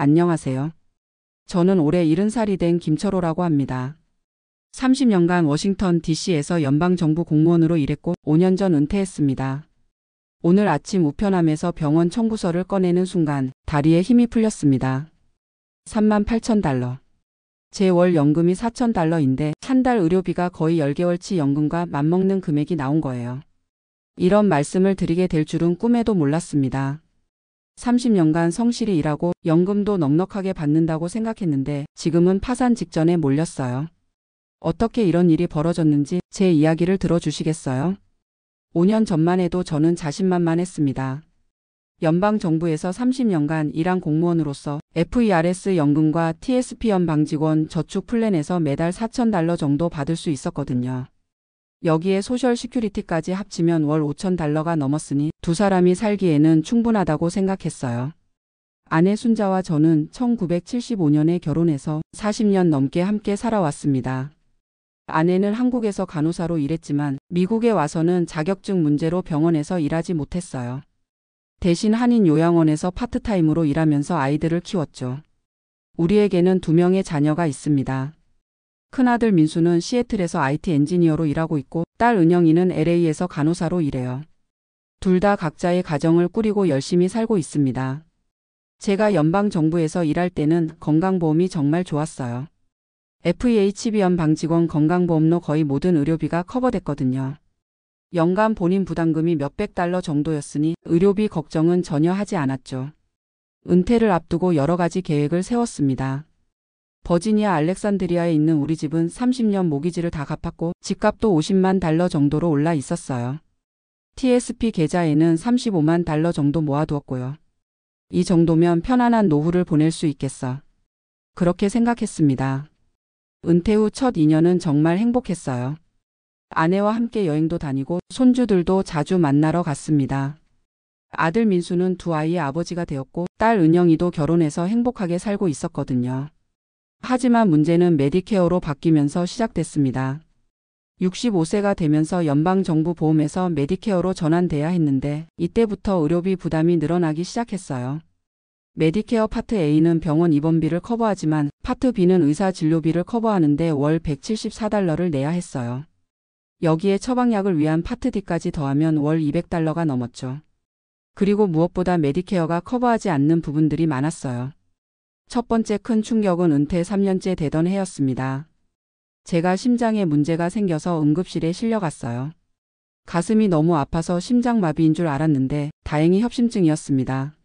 안녕하세요. 저는 올해 70살이 된 김철호라고 합니다. 30년간 워싱턴 DC에서 연방정부 공무원으로 일했고 5년 전 은퇴했습니다. 오늘 아침 우편함에서 병원 청구서를 꺼내는 순간 다리에 힘이 풀렸습니다. 38,000달러. 제 월 연금이 4,000달러인데 한 달 의료비가 거의 10개월치 연금과 맞먹는 금액이 나온 거예요. 이런 말씀을 드리게 될 줄은 꿈에도 몰랐습니다. 30년간 성실히 일하고 연금도 넉넉하게 받는다고 생각했는데 지금은 파산 직전에 몰렸어요. 어떻게 이런 일이 벌어졌는지 제 이야기를 들어주시겠어요? 5년 전만 해도 저는 자신만만했습니다. 연방정부에서 30년간 일한 공무원으로서 FERS 연금과 TSP 연방직원 저축 플랜에서 매달 4,000달러 정도 받을 수 있었거든요. 여기에 소셜 시큐리티까지 합치면 월 5,000달러가 넘었으니 두 사람이 살기에는 충분하다고 생각했어요. 아내 순자와 저는 1975년에 결혼해서 40년 넘게 함께 살아왔습니다. 아내는 한국에서 간호사로 일했지만 미국에 와서는 자격증 문제로 병원에서 일하지 못했어요. 대신 한인 요양원에서 파트타임으로 일하면서 아이들을 키웠죠. 우리에게는 2명의 자녀가 있습니다. 큰아들 민수는 시애틀에서 IT 엔지니어로 일하고 있고 딸 은영이는 LA에서 간호사로 일해요. 둘 다 각자의 가정을 꾸리고 열심히 살고 있습니다. 제가 연방정부에서 일할 때는 건강보험이 정말 좋았어요. FEHB 연방직원 건강보험로 거의 모든 의료비가 커버됐거든요. 연간 본인 부담금이 몇백 달러 정도였으니 의료비 걱정은 전혀 하지 않았죠. 은퇴를 앞두고 여러 가지 계획을 세웠습니다. 버지니아 알렉산드리아에 있는 우리 집은 30년 모기지를 다 갚았고 집값도 50만 달러 정도로 올라 있었어요. TSP 계좌에는 35만 달러 정도 모아두었고요. 이 정도면 편안한 노후를 보낼 수 있겠어. 그렇게 생각했습니다. 은퇴 후 첫 2년은 정말 행복했어요. 아내와 함께 여행도 다니고 손주들도 자주 만나러 갔습니다. 아들 민수는 두 아이의 아버지가 되었고 딸 은영이도 결혼해서 행복하게 살고 있었거든요. 하지만 문제는 메디케어로 바뀌면서 시작됐습니다. 65세가 되면서 연방정부 보험에서 메디케어로 전환돼야 했는데 이때부터 의료비 부담이 늘어나기 시작했어요. 메디케어 파트 A는 병원 입원비를 커버하지만 파트 B는 의사 진료비를 커버하는데 월 174달러를 내야 했어요. 여기에 처방약을 위한 파트 D까지 더하면 월 200달러가 넘었죠. 그리고 무엇보다 메디케어가 커버하지 않는 부분들이 많았어요. 첫 번째 큰 충격은 은퇴 3년째 되던 해였습니다. 제가 심장에 문제가 생겨서 응급실에 실려갔어요. 가슴이 너무 아파서 심장마비인 줄 알았는데 다행히 협심증이었습니다.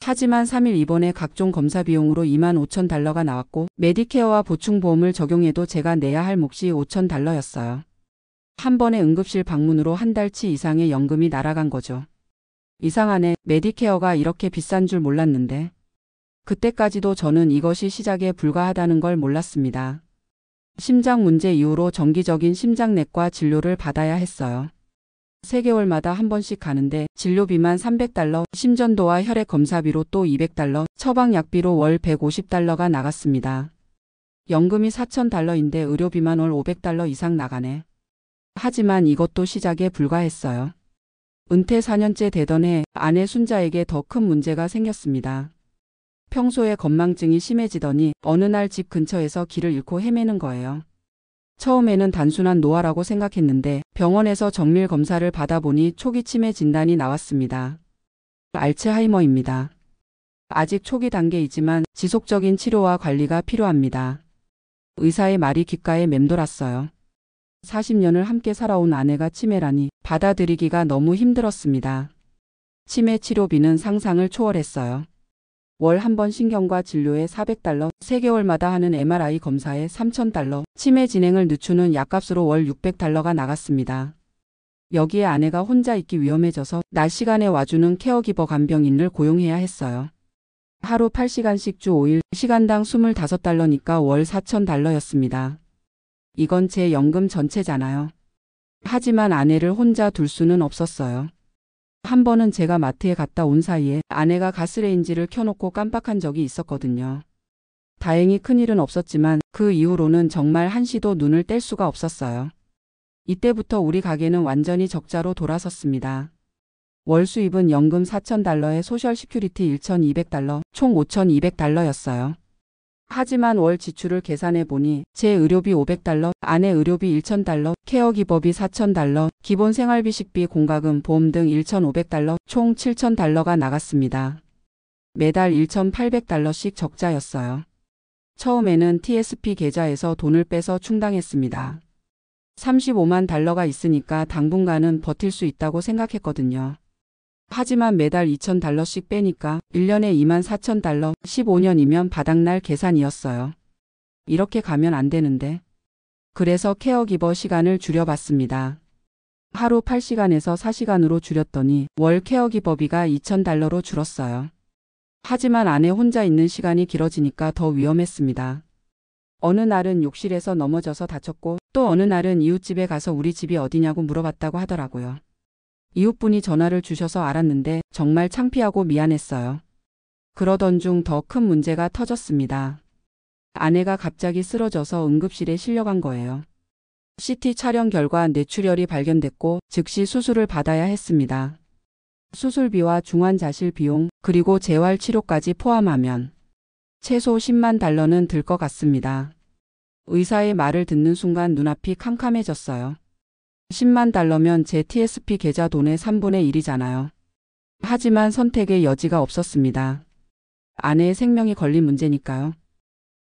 하지만 3일 입원에 각종 검사 비용으로 25,000달러가 나왔고 메디케어와 보충보험을 적용해도 제가 내야 할 몫이 5,000달러였어요. 한 번의 응급실 방문으로 한 달치 이상의 연금이 날아간 거죠. 이상하네. 메디케어가 이렇게 비싼 줄 몰랐는데. 그때까지도 저는 이것이 시작에 불과하다는 걸 몰랐습니다. 심장 문제 이후로 정기적인 심장내과 진료를 받아야 했어요. 3개월마다 한 번씩 가는데 진료비만 300달러, 심전도와 혈액 검사비로 또 200달러, 처방약비로 월 150달러가 나갔습니다. 연금이 4,000달러인데 의료비만 월 500달러 이상 나가네. 하지만 이것도 시작에 불과했어요. 은퇴 4년째 되던 해 아내 순자에게 더 큰 문제가 생겼습니다. 평소에 건망증이 심해지더니 어느 날 집 근처에서 길을 잃고 헤매는 거예요. 처음에는 단순한 노화라고 생각했는데 병원에서 정밀 검사를 받아보니 초기 치매 진단이 나왔습니다. 알츠하이머입니다. 아직 초기 단계이지만 지속적인 치료와 관리가 필요합니다. 의사의 말이 귓가에 맴돌았어요. 40년을 함께 살아온 아내가 치매라니 받아들이기가 너무 힘들었습니다. 치매 치료비는 상상을 초월했어요. 월 한 번 신경과 진료에 400달러, 3개월마다 하는 MRI 검사에 3,000달러, 치매 진행을 늦추는 약값으로 월 600달러가 나갔습니다. 여기에 아내가 혼자 있기 위험해져서 낮 시간에 와주는 케어기버 간병인을 고용해야 했어요. 하루 8시간씩 주 5일, 시간당 25달러니까 월 4,000달러였습니다. 이건 제 연금 전체잖아요. 하지만 아내를 혼자 둘 수는 없었어요. 한 번은 제가 마트에 갔다 온 사이에 아내가 가스레인지를 켜놓고 깜빡한 적이 있었거든요. 다행히 큰일은 없었지만 그 이후로는 정말 한시도 눈을 뗄 수가 없었어요. 이때부터 우리 가게는 완전히 적자로 돌아섰습니다. 월 수입은 연금 4,000달러에 소셜 시큐리티 1,200달러, 총 5,200달러였어요. 하지만 월 지출을 계산해 보니 제 의료비 500달러, 아내 의료비 1,000달러, 케어기버비 4,000달러, 기본 생활비 식비 공과금 보험 등 1,500달러, 총 7,000달러가 나갔습니다. 매달 1,800달러씩 적자였어요. 처음에는 TSP 계좌에서 돈을 빼서 충당했습니다. 35만 달러가 있으니까 당분간은 버틸 수 있다고 생각했거든요. 하지만 매달 2,000달러씩 빼니까 1년에 24,000달러, 15년이면 바닥날 계산이었어요. 이렇게 가면 안 되는데. 그래서 케어기버 시간을 줄여봤습니다. 하루 8시간에서 4시간으로 줄였더니 월 케어기버비가 2,000달러로 줄었어요. 하지만 아내 혼자 있는 시간이 길어지니까 더 위험했습니다. 어느 날은 욕실에서 넘어져서 다쳤고 또 어느 날은 이웃집에 가서 우리 집이 어디냐고 물어봤다고 하더라고요. 이웃분이 전화를 주셔서 알았는데 정말 창피하고 미안했어요. 그러던 중 더 큰 문제가 터졌습니다. 아내가 갑자기 쓰러져서 응급실에 실려간 거예요. CT 촬영 결과 뇌출혈이 발견됐고 즉시 수술을 받아야 했습니다. 수술비와 중환자실 비용 그리고 재활치료까지 포함하면 최소 10만 달러는 들 것 같습니다. 의사의 말을 듣는 순간 눈앞이 캄캄해졌어요. 10만 달러면 제 TSP 계좌 돈의 3분의 1이잖아요. 하지만 선택의 여지가 없었습니다. 아내의 생명이 걸린 문제니까요.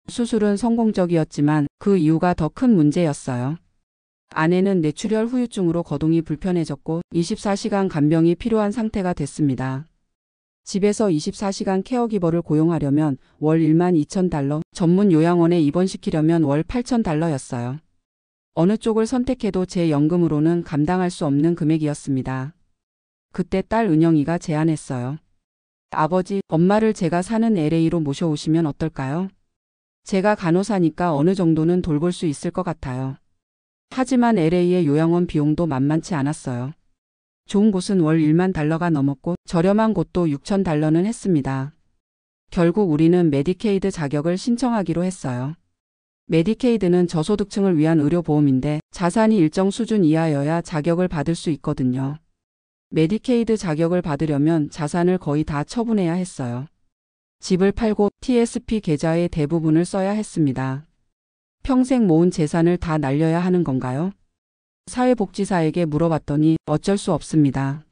수술은 성공적이었지만 그 이유가 더 큰 문제였어요. 아내는 뇌출혈 후유증으로 거동이 불편해졌고 24시간 간병이 필요한 상태가 됐습니다. 집에서 24시간 케어기버를 고용하려면 월 12,000달러, 전문 요양원에 입원시키려면 월 8,000달러였어요. 어느 쪽을 선택해도 제 연금으로는 감당할 수 없는 금액이었습니다. 그때 딸 은영이가 제안했어요. 아버지, 엄마를 제가 사는 LA로 모셔오시면 어떨까요? 제가 간호사니까 어느 정도는 돌볼 수 있을 것 같아요. 하지만 LA의 요양원 비용도 만만치 않았어요. 좋은 곳은 월 1만 달러가 넘었고 저렴한 곳도 6,000달러는 했습니다. 결국 우리는 메디케이드 자격을 신청하기로 했어요. 메디케이드는 저소득층을 위한 의료보험인데 자산이 일정 수준 이하여야 자격을 받을 수 있거든요. 메디케이드 자격을 받으려면 자산을 거의 다 처분해야 했어요. 집을 팔고 TSP 계좌의 대부분을 써야 했습니다. 평생 모은 재산을 다 날려야 하는 건가요? 사회복지사에게 물어봤더니 어쩔 수 없습니다.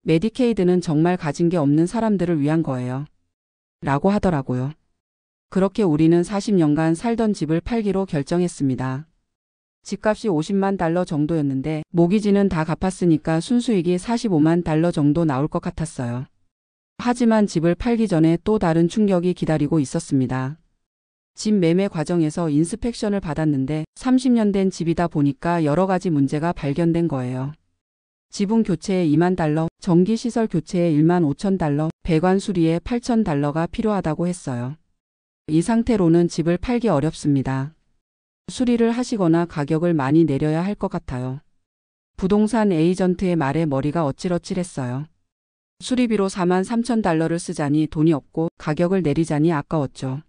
메디케이드는 정말 가진 게 없는 사람들을 위한 거예요. 라고 하더라고요. 그렇게 우리는 40년간 살던 집을 팔기로 결정했습니다. 집값이 50만 달러 정도였는데 모기지는 다 갚았으니까 순수익이 45만 달러 정도 나올 것 같았어요. 하지만 집을 팔기 전에 또 다른 충격이 기다리고 있었습니다. 집 매매 과정에서 인스펙션을 받았는데 30년 된 집이다 보니까 여러 가지 문제가 발견된 거예요. 지붕 교체에 2만 달러, 전기시설 교체에 1만 5천 달러, 배관 수리에 8천 달러가 필요하다고 했어요. 이 상태로는 집을 팔기 어렵습니다. 수리를 하시거나 가격을 많이 내려야 할 것 같아요. 부동산 에이전트의 말에 머리가 어찔어찔했어요. 수리비로 4만 3천 달러를 쓰자니 돈이 없고 가격을 내리자니 아까웠죠.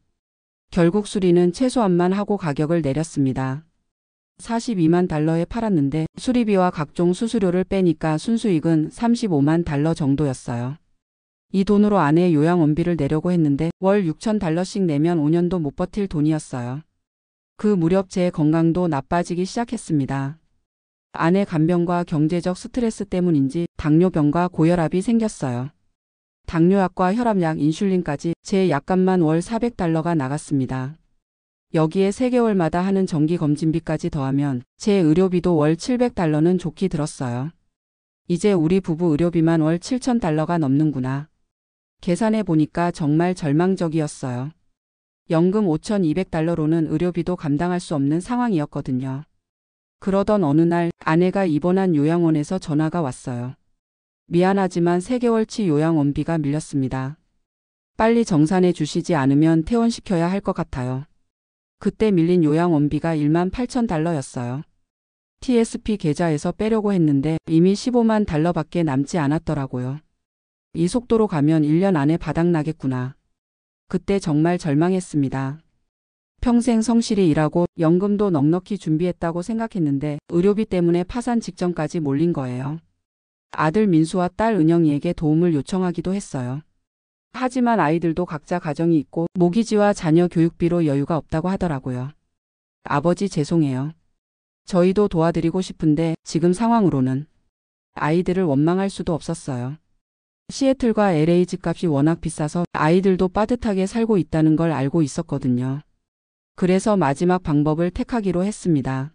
결국 수리는 최소한만 하고 가격을 내렸습니다. 42만 달러에 팔았는데 수리비와 각종 수수료를 빼니까 순수익은 35만 달러 정도였어요. 이 돈으로 아내의 요양원비를 내려고 했는데 월 6,000달러씩 내면 5년도 못 버틸 돈이었어요. 그 무렵 제 건강도 나빠지기 시작했습니다. 아내 간병과 경제적 스트레스 때문인지 당뇨병과 고혈압이 생겼어요. 당뇨약과 혈압약, 인슐린까지 제 약값만 월 400달러가 나갔습니다. 여기에 3개월마다 하는 정기검진비까지 더하면 제 의료비도 월 700달러는 좋게 들었어요. 이제 우리 부부 의료비만 월 7,000달러가 넘는구나. 계산해 보니까 정말 절망적이었어요. 연금 5,200달러로는 의료비도 감당할 수 없는 상황이었거든요. 그러던 어느 날 아내가 입원한 요양원에서 전화가 왔어요. 미안하지만 3개월치 요양원비가 밀렸습니다. 빨리 정산해 주시지 않으면 퇴원시켜야 할 것 같아요. 그때 밀린 요양원비가 1만 8천 달러였어요. TSP 계좌에서 빼려고 했는데 이미 15만 달러밖에 남지 않았더라고요. 이 속도로 가면 1년 안에 바닥나겠구나. 그때 정말 절망했습니다. 평생 성실히 일하고 연금도 넉넉히 준비했다고 생각했는데 의료비 때문에 파산 직전까지 몰린 거예요. 아들 민수와 딸 은영이에게 도움을 요청하기도 했어요. 하지만 아이들도 각자 가정이 있고 모기지와 자녀 교육비로 여유가 없다고 하더라고요. 아버지 죄송해요. 저희도 도와드리고 싶은데 지금 상황으로는 아이들을 원망할 수도 없었어요. 시애틀과 LA 집값이 워낙 비싸서 아이들도 빠듯하게 살고 있다는 걸 알고 있었거든요. 그래서 마지막 방법을 택하기로 했습니다.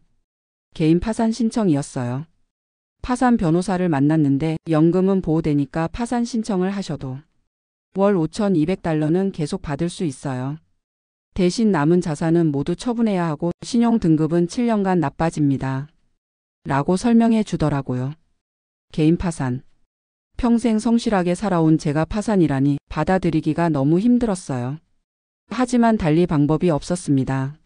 개인 파산 신청이었어요. 파산 변호사를 만났는데 연금은 보호되니까 파산 신청을 하셔도 월 $5,200는 계속 받을 수 있어요. 대신 남은 자산은 모두 처분해야 하고 신용 등급은 7년간 나빠집니다. 라고 설명해 주더라고요. 개인 파산. 평생 성실하게 살아온 제가 파산이라니 받아들이기가 너무 힘들었어요. 하지만 달리 방법이 없었습니다.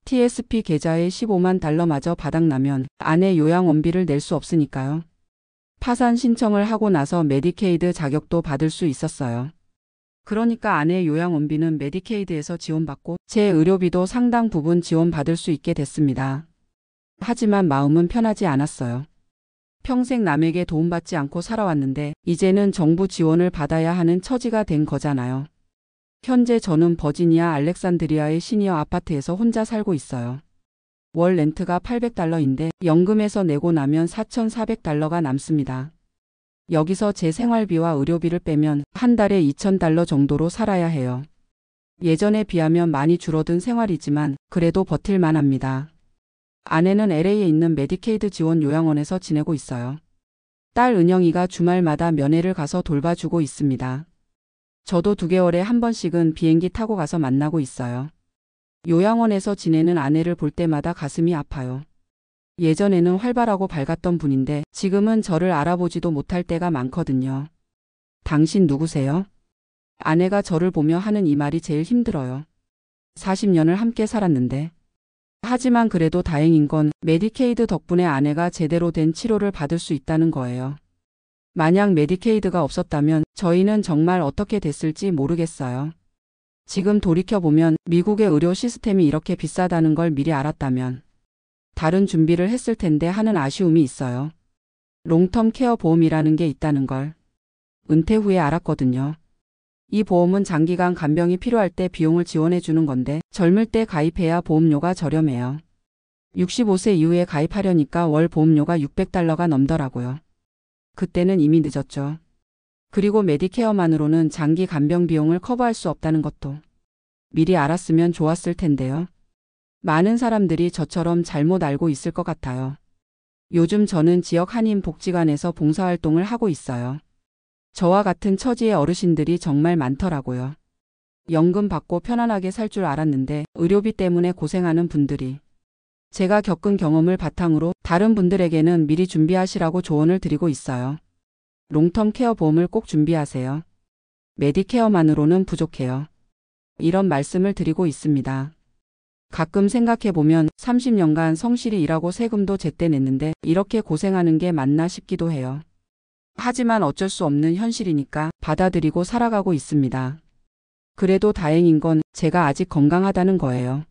TSP 계좌에 $150,000마저 바닥나면 아내 요양원비를 낼 수 없으니까요. 파산 신청을 하고 나서 메디케이드 자격도 받을 수 있었어요. 그러니까 아내 요양원비는 메디케이드에서 지원받고 제 의료비도 상당 부분 지원받을 수 있게 됐습니다. 하지만 마음은 편하지 않았어요. 평생 남에게 도움받지 않고 살아왔는데 이제는 정부 지원을 받아야 하는 처지가 된 거잖아요. 현재 저는 버지니아 알렉산드리아의 시니어 아파트에서 혼자 살고 있어요. 월 렌트가 $800인데 연금에서 내고 나면 $4,400가 남습니다. 여기서 제 생활비와 의료비를 빼면 한 달에 $2,000 정도로 살아야 해요. 예전에 비하면 많이 줄어든 생활이지만 그래도 버틸만 합니다. 아내는 LA에 있는 메디케이드 지원 요양원에서 지내고 있어요. 딸 은영이가 주말마다 면회를 가서 돌봐주고 있습니다. 저도 2개월에 한 번씩은 비행기 타고 가서 만나고 있어요. 요양원에서 지내는 아내를 볼 때마다 가슴이 아파요. 예전에는 활발하고 밝았던 분인데 지금은 저를 알아보지도 못할 때가 많거든요. 당신 누구세요? 아내가 저를 보며 하는 이 말이 제일 힘들어요. 40년을 함께 살았는데. 하지만 그래도 다행인 건 메디케이드 덕분에 아내가 제대로 된 치료를 받을 수 있다는 거예요. 만약 메디케이드가 없었다면 저희는 정말 어떻게 됐을지 모르겠어요. 지금 돌이켜보면 미국의 의료 시스템이 이렇게 비싸다는 걸 미리 알았다면 다른 준비를 했을 텐데 하는 아쉬움이 있어요. 롱텀 케어 보험이라는 게 있다는 걸 은퇴 후에 알았거든요. 이 보험은 장기간 간병이 필요할 때 비용을 지원해 주는 건데 젊을 때 가입해야 보험료가 저렴해요. 65세 이후에 가입하려니까 월 보험료가 $600가 넘더라고요. 그때는 이미 늦었죠. 그리고 메디케어만으로는 장기 간병 비용을 커버할 수 없다는 것도 미리 알았으면 좋았을 텐데요. 많은 사람들이 저처럼 잘못 알고 있을 것 같아요. 요즘 저는 지역 한인 복지관에서 봉사활동을 하고 있어요. 저와 같은 처지의 어르신들이 정말 많더라고요. 연금 받고 편안하게 살 줄 알았는데 의료비 때문에 고생하는 분들이 제가 겪은 경험을 바탕으로 다른 분들에게는 미리 준비하시라고 조언을 드리고 있어요. 롱텀 케어 보험을 꼭 준비하세요. 메디케어만으로는 부족해요. 이런 말씀을 드리고 있습니다. 가끔 생각해보면 30년간 성실히 일하고 세금도 제때 냈는데 이렇게 고생하는 게 맞나 싶기도 해요. 하지만 어쩔 수 없는 현실이니까 받아들이고 살아가고 있습니다. 그래도 다행인 건 제가 아직 건강하다는 거예요.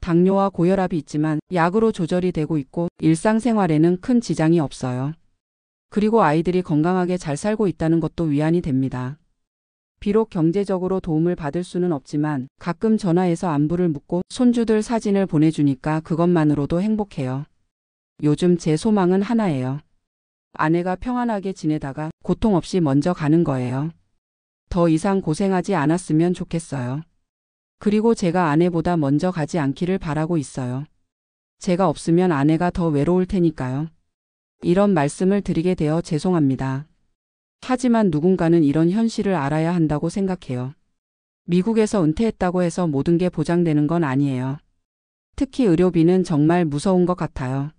당뇨와 고혈압이 있지만 약으로 조절이 되고 있고 일상생활에는 큰 지장이 없어요. 그리고 아이들이 건강하게 잘 살고 있다는 것도 위안이 됩니다. 비록 경제적으로 도움을 받을 수는 없지만 가끔 전화해서 안부를 묻고 손주들 사진을 보내주니까 그것만으로도 행복해요. 요즘 제 소망은 하나예요. 아내가 평안하게 지내다가 고통 없이 먼저 가는 거예요. 더 이상 고생하지 않았으면 좋겠어요. 그리고 제가 아내보다 먼저 가지 않기를 바라고 있어요. 제가 없으면 아내가 더 외로울 테니까요. 이런 말씀을 드리게 되어 죄송합니다. 하지만 누군가는 이런 현실을 알아야 한다고 생각해요. 미국에서 은퇴했다고 해서 모든 게 보장되는 건 아니에요. 특히 의료비는 정말 무서운 것 같아요.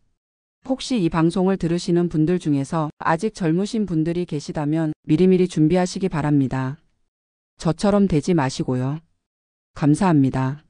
혹시 이 방송을 들으시는 분들 중에서 아직 젊으신 분들이 계시다면 미리미리 준비하시기 바랍니다. 저처럼 되지 마시고요. 감사합니다.